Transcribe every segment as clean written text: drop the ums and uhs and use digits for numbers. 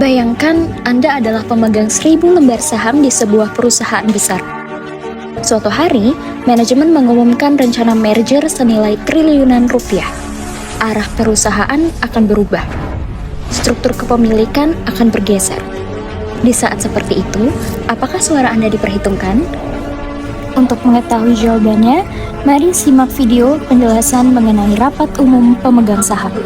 Bayangkan Anda adalah pemegang 1000 lembar saham di sebuah perusahaan besar. Suatu hari, manajemen mengumumkan rencana merger senilai triliunan rupiah. Arah perusahaan akan berubah. Struktur kepemilikan akan bergeser. Di saat seperti itu, apakah suara Anda diperhitungkan? Untuk mengetahui jawabannya, mari simak video penjelasan mengenai rapat umum pemegang saham.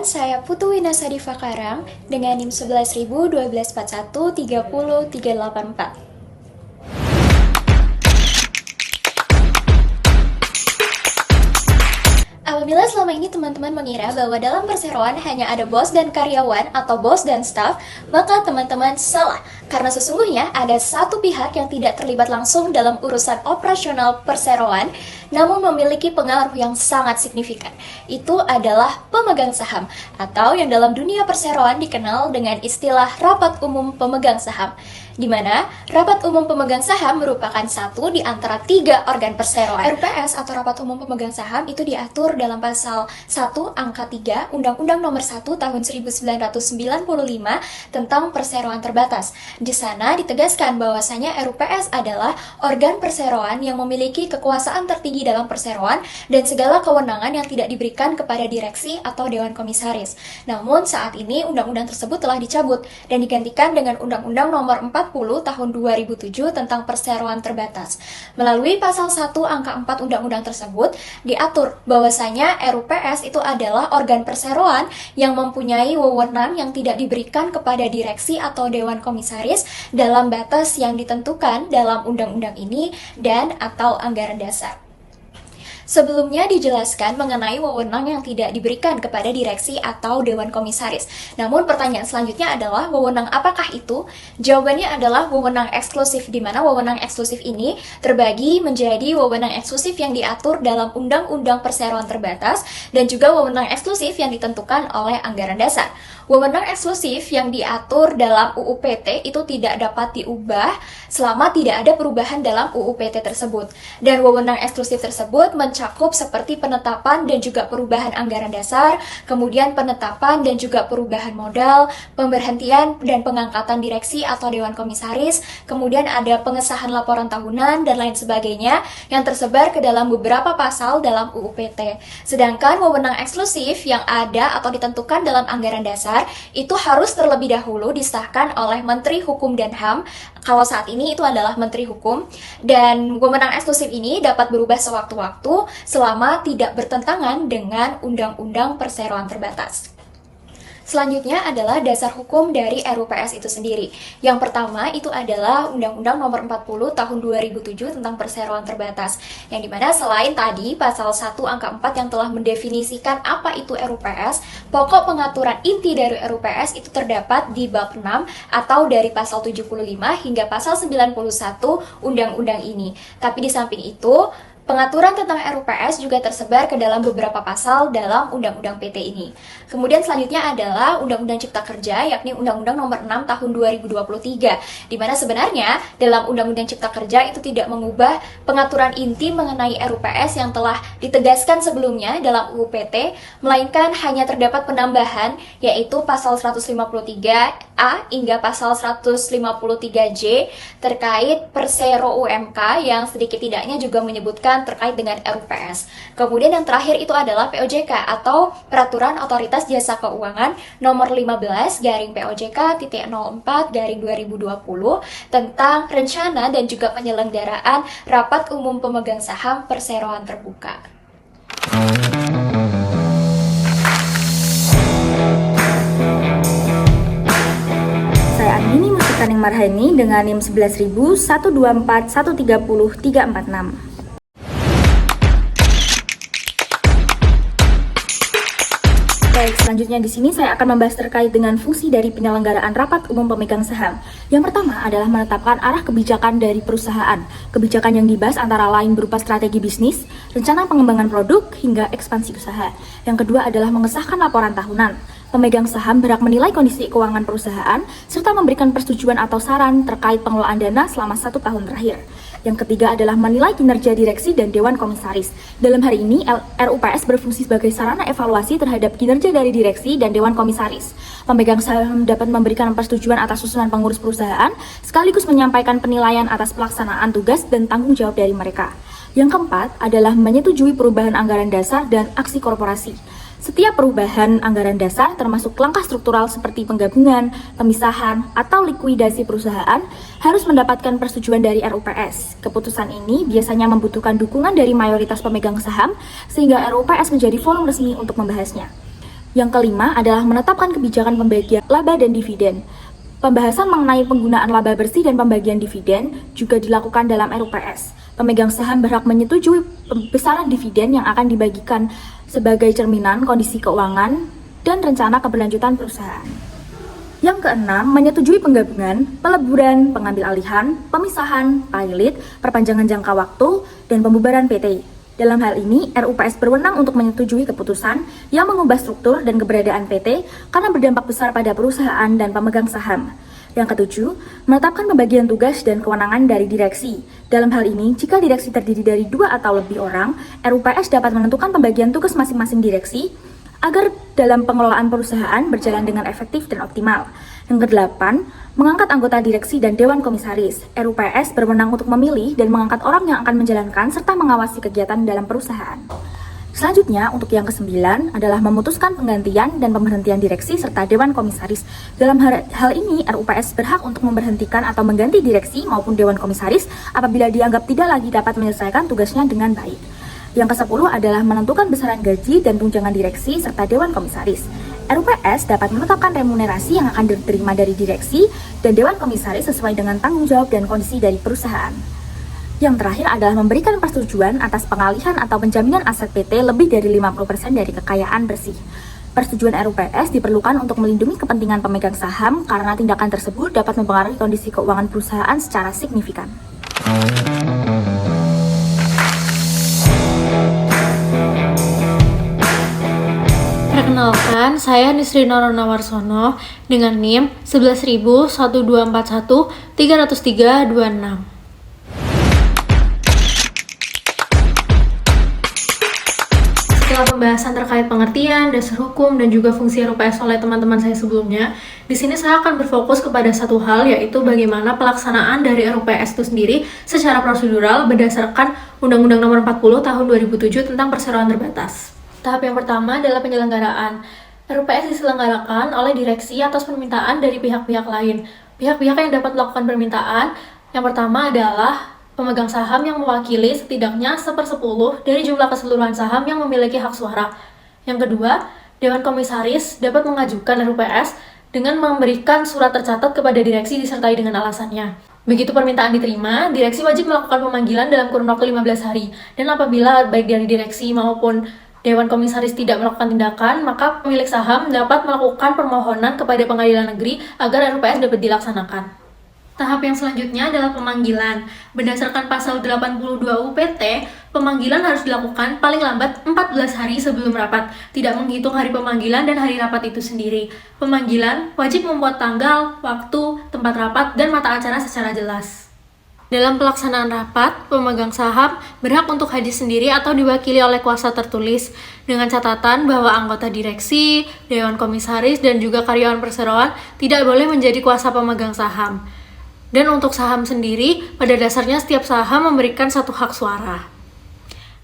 Saya Putu Winasadi Fakarang dengan NIM 11.1241-30-384. Apabila selama ini teman-teman mengira bahwa dalam perseroan hanya ada bos dan karyawan atau bos dan staff, maka teman-teman salah. Karena sesungguhnya ada satu pihak yang tidak terlibat langsung dalam urusan operasional perseroan, namun memiliki pengaruh yang sangat signifikan. Itu adalah pemegang saham, atau yang dalam dunia perseroan dikenal dengan istilah rapat umum pemegang saham, di mana rapat umum pemegang saham merupakan satu di antara 3 organ perseroan. RUPS atau rapat umum pemegang saham itu diatur dalam pasal 1 angka 3 Undang-Undang Nomor 1 Tahun 1995 tentang perseroan terbatas. Di sana ditegaskan bahwasanya RUPS adalah organ perseroan yang memiliki kekuasaan tertinggi dalam perseroan dan segala kewenangan yang tidak diberikan kepada direksi atau dewan komisaris. Namun saat ini undang-undang tersebut telah dicabut dan digantikan dengan Undang-Undang Nomor 40 Tahun 2007 tentang perseroan terbatas. Melalui pasal 1 angka 4 undang-undang tersebut diatur bahwasanya RUPS itu adalah organ perseroan yang mempunyai wewenang yang tidak diberikan kepada direksi atau dewan komisaris dalam batas yang ditentukan dalam undang-undang ini dan atau anggaran dasar. Sebelumnya dijelaskan mengenai wewenang yang tidak diberikan kepada direksi atau dewan komisaris. Namun pertanyaan selanjutnya adalah wewenang apakah itu? Jawabannya adalah wewenang eksklusif, di mana wewenang eksklusif ini terbagi menjadi wewenang eksklusif yang diatur dalam Undang-Undang Perseroan Terbatas dan juga wewenang eksklusif yang ditentukan oleh anggaran dasar. Wewenang eksklusif yang diatur dalam UU PT itu tidak dapat diubah selama tidak ada perubahan dalam UU PT tersebut. Dan wewenang eksklusif tersebut mencakup seperti penetapan dan juga perubahan anggaran dasar, kemudian penetapan dan juga perubahan modal, pemberhentian dan pengangkatan direksi atau dewan komisaris, kemudian ada pengesahan laporan tahunan dan lain sebagainya yang tersebar ke dalam beberapa pasal dalam UU PT. Sedangkan wewenang eksklusif yang ada atau ditentukan dalam anggaran dasar itu harus terlebih dahulu disahkan oleh Menteri Hukum dan HAM. Kalau saat ini itu adalah Menteri Hukum, dan wewenang eksklusif ini dapat berubah sewaktu-waktu selama tidak bertentangan dengan Undang-Undang Perseroan Terbatas. Selanjutnya adalah dasar hukum dari RUPS itu sendiri. Yang pertama itu adalah Undang-Undang Nomor 40 Tahun 2007 tentang perseroan terbatas. Yang dimana selain tadi pasal 1 angka 4 yang telah mendefinisikan apa itu RUPS, pokok pengaturan inti dari RUPS itu terdapat di bab 6 atau dari pasal 75 hingga pasal 91 undang-undang ini. Tapi di samping itu, pengaturan tentang RUPS juga tersebar ke dalam beberapa pasal dalam Undang-Undang PT ini. Kemudian selanjutnya adalah Undang-Undang Cipta Kerja, yakni Undang-Undang Nomor 6 Tahun 2023, di mana sebenarnya dalam Undang-Undang Cipta Kerja itu tidak mengubah pengaturan inti mengenai RUPS yang telah ditegaskan sebelumnya dalam UU PT, melainkan hanya terdapat penambahan, yaitu pasal 153A hingga pasal 153J terkait persero UMK yang sedikit tidaknya juga menyebutkan terkait dengan RUPS. Kemudian yang terakhir itu adalah POJK atau Peraturan Otoritas Jasa Keuangan Nomor 15/POJK.04/2020 tentang rencana dan juga penyelenggaraan rapat umum pemegang saham perseroan terbuka. Saya Andini Musikaning Marhani dengan NIM 11.124.130.346. Baik, selanjutnya di sini saya akan membahas terkait dengan fungsi dari penyelenggaraan rapat umum pemegang saham. Yang pertama adalah menetapkan arah kebijakan dari perusahaan. Kebijakan yang dibahas antara lain berupa strategi bisnis, rencana pengembangan produk, hingga ekspansi usaha. Yang kedua adalah mengesahkan laporan tahunan. pemegang saham berhak menilai kondisi keuangan perusahaan serta memberikan persetujuan atau saran terkait pengelolaan dana selama 1 tahun terakhir. Yang ketiga adalah menilai kinerja direksi dan Dewan Komisaris. Dalam hari ini, RUPS berfungsi sebagai sarana evaluasi terhadap kinerja dari direksi dan Dewan Komisaris. Pemegang saham dapat memberikan persetujuan atas susunan pengurus perusahaan, sekaligus menyampaikan penilaian atas pelaksanaan tugas dan tanggung jawab dari mereka. Yang keempat adalah menyetujui perubahan anggaran dasar dan aksi korporasi. Setiap perubahan anggaran dasar termasuk langkah struktural seperti penggabungan, pemisahan, atau likuidasi perusahaan harus mendapatkan persetujuan dari RUPS. Keputusan ini biasanya membutuhkan dukungan dari mayoritas pemegang saham sehingga RUPS menjadi forum resmi untuk membahasnya. Yang kelima adalah menetapkan kebijakan pembagian laba dan dividen. Pembahasan mengenai penggunaan laba bersih dan pembagian dividen juga dilakukan dalam RUPS. Pemegang saham berhak menyetujui besaran dividen yang akan dibagikan sebagai cerminan kondisi keuangan dan rencana keberlanjutan perusahaan. Yang keenam, menyetujui penggabungan, peleburan, pengambil alihan, pemisahan, pilot, perpanjangan jangka waktu, dan pembubaran PT. Dalam hal ini, RUPS berwenang untuk menyetujui keputusan yang mengubah struktur dan keberadaan PT karena berdampak besar pada perusahaan dan pemegang saham. Yang ketujuh, menetapkan pembagian tugas dan kewenangan dari direksi. Dalam hal ini, jika direksi terdiri dari 2 atau lebih orang, RUPS dapat menentukan pembagian tugas masing-masing direksi agar dalam pengelolaan perusahaan berjalan dengan efektif dan optimal. Yang kedelapan, mengangkat anggota direksi dan Dewan Komisaris. RUPS berwenang untuk memilih dan mengangkat orang yang akan menjalankan serta mengawasi kegiatan dalam perusahaan. Selanjutnya, untuk yang ke-9 adalah memutuskan penggantian dan pemberhentian direksi serta Dewan Komisaris. Dalam hal ini, RUPS berhak untuk memberhentikan atau mengganti direksi maupun Dewan Komisaris apabila dianggap tidak lagi dapat menyelesaikan tugasnya dengan baik. Yang ke-10 adalah menentukan besaran gaji dan tunjangan direksi serta Dewan Komisaris. RUPS dapat menetapkan remunerasi yang akan diterima dari direksi dan Dewan Komisaris sesuai dengan tanggung jawab dan kondisi dari perusahaan. Yang terakhir adalah memberikan persetujuan atas pengalihan atau penjaminan aset PT lebih dari 50% dari kekayaan bersih. Persetujuan RUPS diperlukan untuk melindungi kepentingan pemegang saham karena tindakan tersebut dapat mempengaruhi kondisi keuangan perusahaan secara signifikan. Perkenalkan, saya Nisri Nawarsono dengan NIM 11.1241-303-26. Setelah pembahasan terkait pengertian, dasar hukum, dan juga fungsi RUPS oleh teman-teman saya sebelumnya, di sini saya akan berfokus kepada satu hal, yaitu bagaimana pelaksanaan dari RUPS itu sendiri secara prosedural berdasarkan Undang-Undang Nomor 40 Tahun 2007 tentang Perseroan Terbatas. Tahap yang pertama adalah penyelenggaraan. RUPS diselenggarakan oleh direksi atas permintaan dari pihak-pihak lain. Pihak-pihak yang dapat melakukan permintaan, yang pertama adalah pemegang saham yang mewakili setidaknya 1/10 dari jumlah keseluruhan saham yang memiliki hak suara. Yang kedua, Dewan Komisaris dapat mengajukan RUPS dengan memberikan surat tercatat kepada direksi disertai dengan alasannya. Begitu permintaan diterima, direksi wajib melakukan pemanggilan dalam kurun waktu 15 hari. Dan apabila baik dari direksi maupun Dewan Komisaris tidak melakukan tindakan, maka pemilik saham dapat melakukan permohonan kepada Pengadilan Negeri agar RUPS dapat dilaksanakan. Tahap yang selanjutnya adalah pemanggilan. Berdasarkan pasal 82 UPT, pemanggilan harus dilakukan paling lambat 14 hari sebelum rapat, tidak menghitung hari pemanggilan dan hari rapat itu sendiri. Pemanggilan wajib membuat tanggal, waktu, tempat rapat, dan mata acara secara jelas. Dalam pelaksanaan rapat, pemegang saham berhak untuk hadir sendiri atau diwakili oleh kuasa tertulis, dengan catatan bahwa anggota direksi, Dewan Komisaris, dan juga karyawan perseroan tidak boleh menjadi kuasa pemegang saham. Dan untuk saham sendiri, pada dasarnya setiap saham memberikan satu hak suara.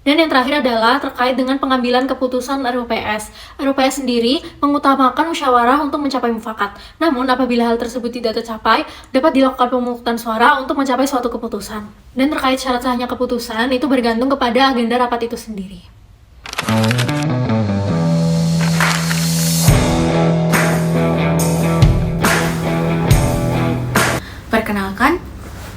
Dan yang terakhir adalah terkait dengan pengambilan keputusan RUPS. RUPS sendiri mengutamakan musyawarah untuk mencapai mufakat. Namun apabila hal tersebut tidak tercapai, dapat dilakukan pemungutan suara untuk mencapai suatu keputusan. Dan terkait syarat sahnya keputusan, itu bergantung kepada agenda rapat itu sendiri. Perkenalkan,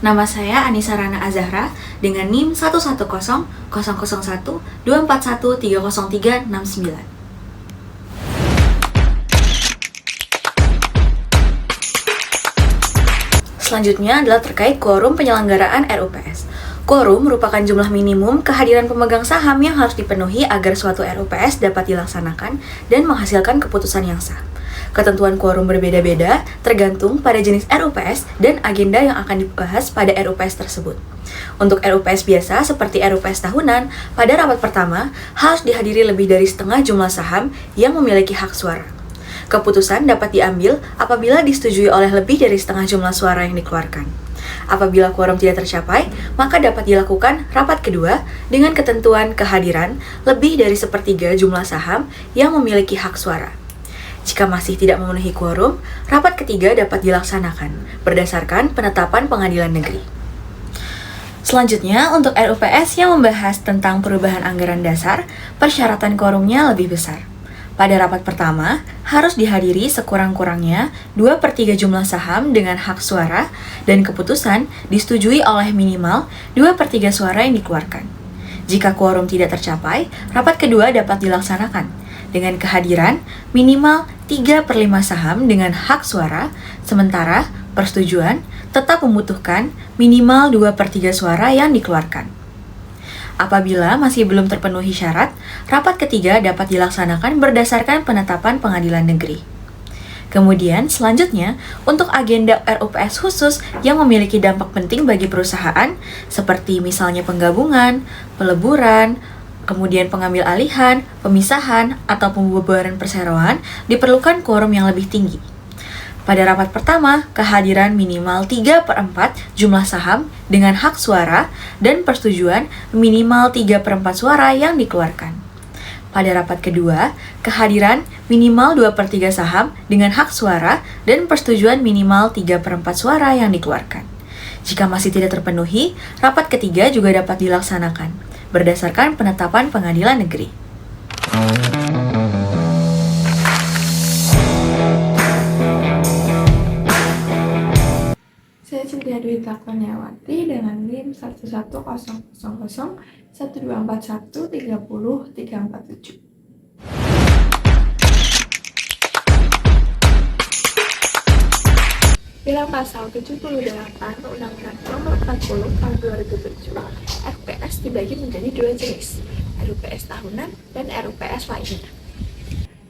nama saya Anissa Rana Azahra dengan NIM 110000124130369. Selanjutnya adalah terkait quorum penyelenggaraan RUPS. Quorum merupakan jumlah minimum kehadiran pemegang saham yang harus dipenuhi agar suatu RUPS dapat dilaksanakan dan menghasilkan keputusan yang sah. Ketentuan quorum berbeda-beda tergantung pada jenis RUPS dan agenda yang akan dibahas pada RUPS tersebut. Untuk RUPS biasa seperti RUPS tahunan, pada rapat pertama harus dihadiri lebih dari setengah jumlah saham yang memiliki hak suara. Keputusan dapat diambil apabila disetujui oleh lebih dari setengah jumlah suara yang dikeluarkan. Apabila quorum tidak tercapai, maka dapat dilakukan rapat kedua dengan ketentuan kehadiran lebih dari sepertiga jumlah saham yang memiliki hak suara. Jika masih tidak memenuhi quorum, rapat ketiga dapat dilaksanakan berdasarkan penetapan pengadilan negeri. Selanjutnya, untuk RUPS yang membahas tentang perubahan anggaran dasar, persyaratan quorumnya lebih besar. Pada rapat pertama, harus dihadiri sekurang-kurangnya 2/3 jumlah saham dengan hak suara dan keputusan disetujui oleh minimal 2/3 suara yang dikeluarkan. Jika quorum tidak tercapai, rapat kedua dapat dilaksanakan dengan kehadiran minimal 3/5 saham dengan hak suara, sementara persetujuan tetap membutuhkan minimal 2/3 suara yang dikeluarkan. Apabila masih belum terpenuhi syarat, rapat ketiga dapat dilaksanakan berdasarkan penetapan pengadilan negeri. Kemudian, selanjutnya, untuk agenda RUPS khusus yang memiliki dampak penting bagi perusahaan, seperti misalnya penggabungan, peleburan, kemudian pengambil alihan, pemisahan, atau pembubaran perseroan, diperlukan quorum yang lebih tinggi. Pada rapat pertama, kehadiran minimal 3/4 jumlah saham dengan hak suara dan persetujuan minimal 3/4 suara yang dikeluarkan. Pada rapat kedua, kehadiran minimal 2/3 saham dengan hak suara dan persetujuan minimal 3/4 suara yang dikeluarkan. Jika masih tidak terpenuhi, rapat ketiga juga dapat dilaksanakan berdasarkan penetapan pengadilan negeri. Saya Cynthia Dwi Takoniawati dengan NIM 110001241300347. Dalam pasal 78 Undang-Undang Nomor 40 Tahun 2007, RUPS dibagi menjadi dua jenis, RUPS tahunan dan RUPS lainnya.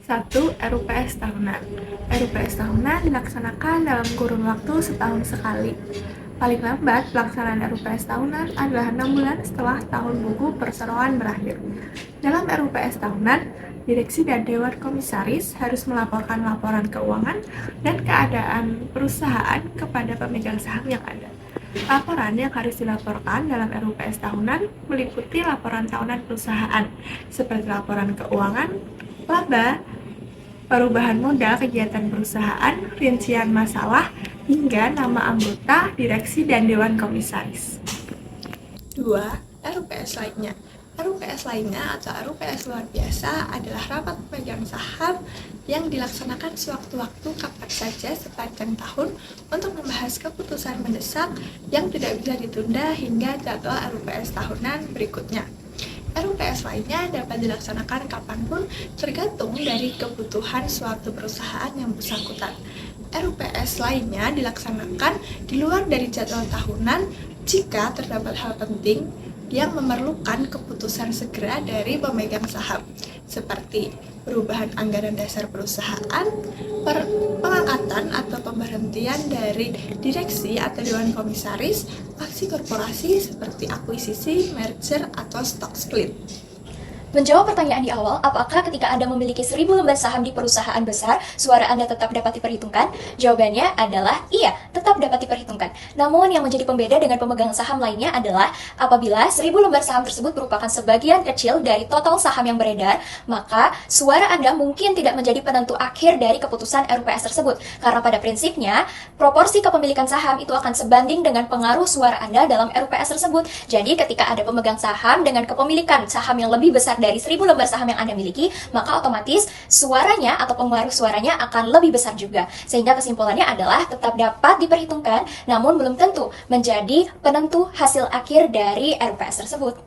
1. RUPS tahunan. RUPS tahunan dilaksanakan dalam kurun waktu setahun sekali. Paling lambat, pelaksanaan RUPS tahunan adalah 6 bulan setelah tahun buku perseroan berakhir. Dalam RUPS tahunan, direksi dan dewan komisaris harus melaporkan laporan keuangan dan keadaan perusahaan kepada pemegang saham yang ada. Laporan yang harus dilaporkan dalam RUPS tahunan meliputi laporan tahunan perusahaan, seperti laporan keuangan, laba, perubahan modal kegiatan perusahaan, rincian masalah, hingga nama anggota, direksi, dan dewan komisaris. 2. RUPS lainnya. RUPS lainnya atau RUPS luar biasa adalah rapat pemegang saham yang dilaksanakan sewaktu-waktu kapan saja sepanjang tahun untuk membahas keputusan mendesak yang tidak bisa ditunda hingga jadwal RUPS tahunan berikutnya. RUPS lainnya dapat dilaksanakan kapanpun tergantung dari kebutuhan suatu perusahaan yang bersangkutan. RUPS lainnya dilaksanakan di luar dari jadwal tahunan jika terdapat hal penting yang memerlukan keputusan segera dari pemegang saham, seperti perubahan anggaran dasar perusahaan, pengangkatan atau pemberhentian dari direksi atau dewan komisaris, aksi korporasi seperti akuisisi, merger, atau stock split. Menjawab pertanyaan di awal, apakah ketika Anda memiliki 1000 lembar saham di perusahaan besar, suara Anda tetap dapat diperhitungkan? Jawabannya adalah iya, tetap dapat diperhitungkan. Namun yang menjadi pembeda dengan pemegang saham lainnya adalah apabila 1000 lembar saham tersebut merupakan sebagian kecil dari total saham yang beredar, maka suara Anda mungkin tidak menjadi penentu akhir dari keputusan RUPS tersebut. Karena pada prinsipnya, proporsi kepemilikan saham itu akan sebanding dengan pengaruh suara Anda dalam RUPS tersebut. Jadi ketika ada pemegang saham dengan kepemilikan saham yang lebih besar dari 1000 lembar saham yang Anda miliki, maka otomatis suaranya atau pengaruh suaranya akan lebih besar juga. Sehingga kesimpulannya adalah tetap dapat diperhitungkan, namun belum tentu menjadi penentu hasil akhir dari RUPS tersebut.